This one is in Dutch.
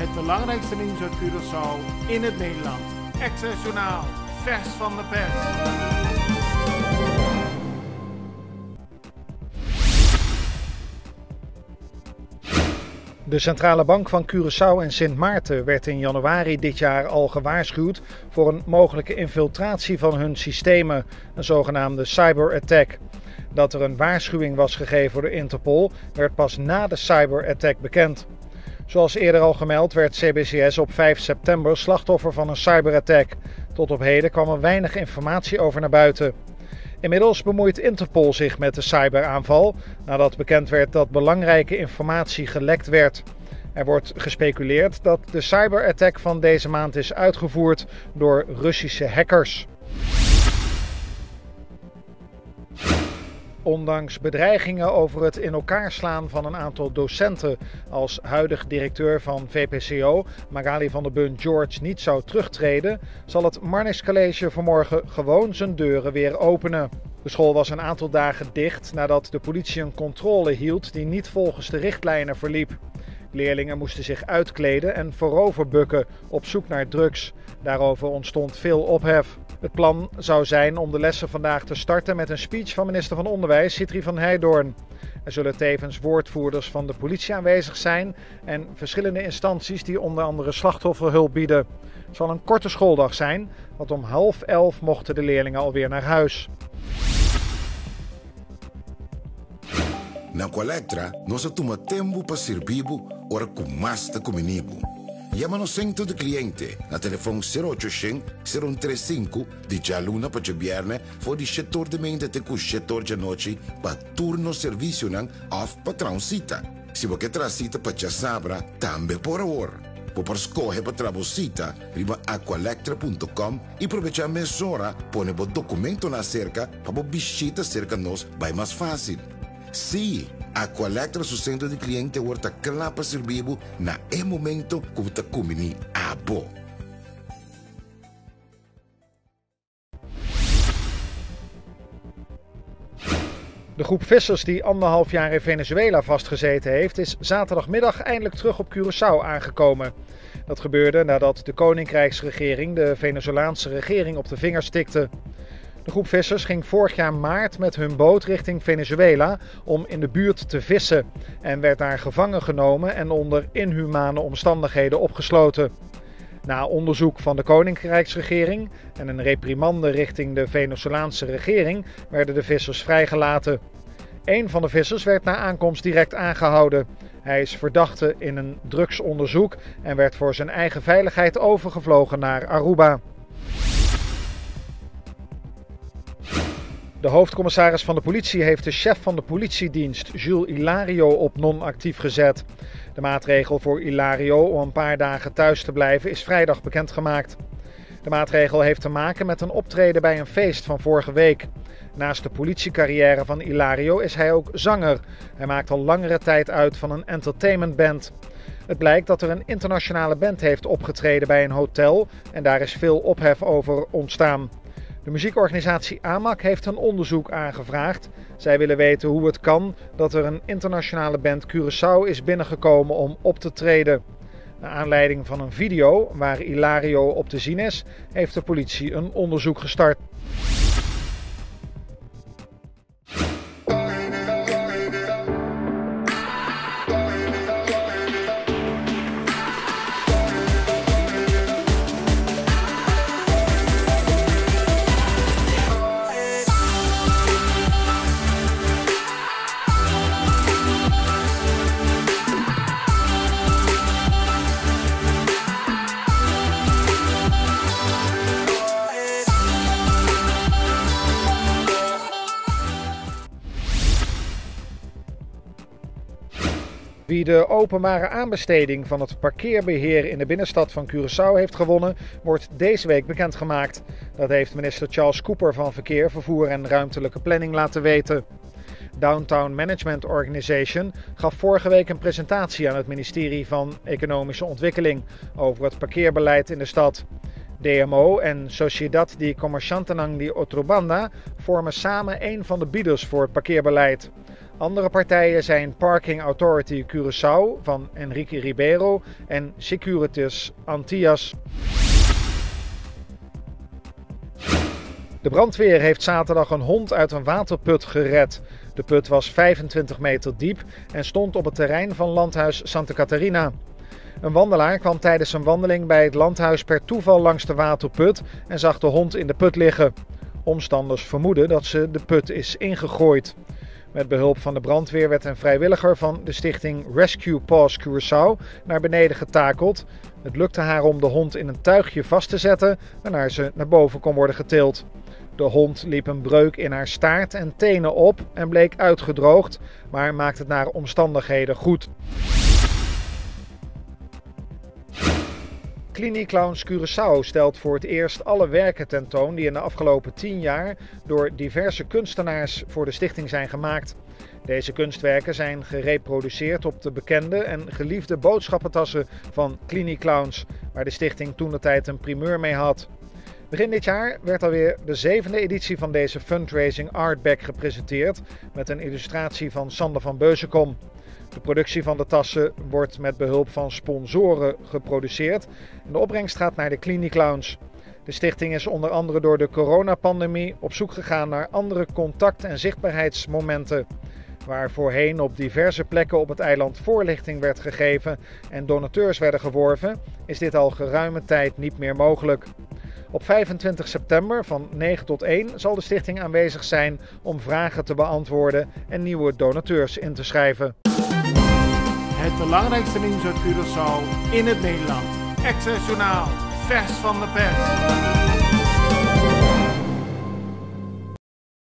Het belangrijkste nieuws uit Curaçao in het Nederland. Access Journaal, vers van de pers. De Centrale Bank van Curaçao en Sint Maarten werd in januari dit jaar al gewaarschuwd voor een mogelijke infiltratie van hun systemen, een zogenaamde cyberattack. Dat er een waarschuwing was gegeven door Interpol werd pas na de cyberattack bekend. Zoals eerder al gemeld werd CBCS op 5 september slachtoffer van een cyberattack. Tot op heden kwam er weinig informatie over naar buiten. Inmiddels bemoeit Interpol zich met de cyberaanval nadat bekend werd dat belangrijke informatie gelekt werd. Er wordt gespeculeerd dat de cyberattack van deze maand is uitgevoerd door Russische hackers. Ondanks bedreigingen over het in elkaar slaan van een aantal docenten als huidig directeur van VPCO, Magali van der Bunt-George, niet zou terugtreden, zal het Marnix College vanmorgen gewoon zijn deuren weer openen. De school was een aantal dagen dicht nadat de politie een controle hield die niet volgens de richtlijnen verliep. Leerlingen moesten zich uitkleden en voorover bukken op zoek naar drugs. Daarover ontstond veel ophef. Het plan zou zijn om de lessen vandaag te starten met een speech van minister van Onderwijs Sitri van Heijdorn. Er zullen tevens woordvoerders van de politie aanwezig zijn en verschillende instanties die onder andere slachtofferhulp bieden. Het zal een korte schooldag zijn, want om 10:30 mochten de leerlingen alweer naar huis. Na Colectra, nós toma tempo para servir ora com mais da comunibo. Llama-nos centro de cliente na telefone 0800-035 de jaluna para jabierne voor die setor de mente te cu setor de noche para turno serviço nang of patrãozita. Se você tracita para já sabra, também por hora. Por escolher para trabalhar, riba aqualectra.com e aproveitar a mesura, põe o documento na cerca para visita cerca nós, vai mais fácil. Sim, a Colectra su centro de cliente wordt klaar para servir na momento que você comini abo. De groep vissers die 1,5 jaar in Venezuela vastgezeten heeft, is zaterdagmiddag eindelijk terug op Curaçao aangekomen. Dat gebeurde nadat de koninkrijksregering de Venezolaanse regering op de vingers tikte. De groep vissers ging vorig jaar maart met hun boot richting Venezuela om in de buurt te vissen en werd daar gevangen genomen en onder inhumane omstandigheden opgesloten. Na onderzoek van de koninkrijksregering en een reprimande richting de Venezolaanse regering werden de vissers vrijgelaten. Een van de vissers werd na aankomst direct aangehouden. Hij is verdachte in een drugsonderzoek en werd voor zijn eigen veiligheid overgevlogen naar Aruba. De hoofdcommissaris van de politie heeft de chef van de politiedienst, Jules Hilario, op non-actief gezet. De maatregel voor Hilario om een paar dagen thuis te blijven is vrijdag bekendgemaakt. De maatregel heeft te maken met een optreden bij een feest van vorige week. Naast de politiecarrière van Hilario is hij ook zanger. Hij maakt al langere tijd uit van een entertainmentband. Het blijkt dat er een internationale band heeft opgetreden bij een hotel en daar is veel ophef over ontstaan. De muziekorganisatie AMAC heeft een onderzoek aangevraagd. Zij willen weten hoe het kan dat er een internationale band Curaçao is binnengekomen om op te treden. Naar aanleiding van een video waar Hilario op te zien is, heeft de politie een onderzoek gestart. Wie de openbare aanbesteding van het parkeerbeheer in de binnenstad van Curaçao heeft gewonnen, wordt deze week bekendgemaakt. Dat heeft minister Charles Cooper van Verkeer, Vervoer en Ruimtelijke Planning laten weten. Downtown Management Organization gaf vorige week een presentatie aan het ministerie van Economische Ontwikkeling over het parkeerbeleid in de stad. DMO en Sociedad de Comerciantenang de Otrobanda vormen samen een van de bieders voor het parkeerbeleid. Andere partijen zijn Parking Authority Curaçao van Enrique Ribeiro en Securitas Antillas. De brandweer heeft zaterdag een hond uit een waterput gered. De put was 25 meter diep en stond op het terrein van landhuis Santa Catarina. Een wandelaar kwam tijdens een wandeling bij het landhuis per toeval langs de waterput en zag de hond in de put liggen. Omstanders vermoeden dat ze de put is ingegooid. Met behulp van de brandweer werd een vrijwilliger van de stichting Rescue Paws Curaçao naar beneden getakeld. Het lukte haar om de hond in een tuigje vast te zetten, waarna ze naar boven kon worden getild. De hond liep een breuk in haar staart en tenen op en bleek uitgedroogd, maar maakte het naar omstandigheden goed. Cliniclowns Curaçao stelt voor het eerst alle werken tentoon die in de afgelopen 10 jaar door diverse kunstenaars voor de stichting zijn gemaakt. Deze kunstwerken zijn gereproduceerd op de bekende en geliefde boodschappentassen van Cliniclowns, waar de stichting toentertijd een primeur mee had. Begin dit jaar werd alweer de 7e editie van deze fundraising Artback gepresenteerd met een illustratie van Sander van Beuzenkom. De productie van de tassen wordt met behulp van sponsoren geproduceerd en de opbrengst gaat naar de Cliniclowns. De stichting is onder andere door de coronapandemie op zoek gegaan naar andere contact- en zichtbaarheidsmomenten. Waar voorheen op diverse plekken op het eiland voorlichting werd gegeven en donateurs werden geworven, is dit al geruime tijd niet meer mogelijk. Op 25 september van 9 tot 1 zal de stichting aanwezig zijn om vragen te beantwoorden en nieuwe donateurs in te schrijven. Het belangrijkste nieuws uit Curaçao in het Nederland. Access Journaal, vers van de pers.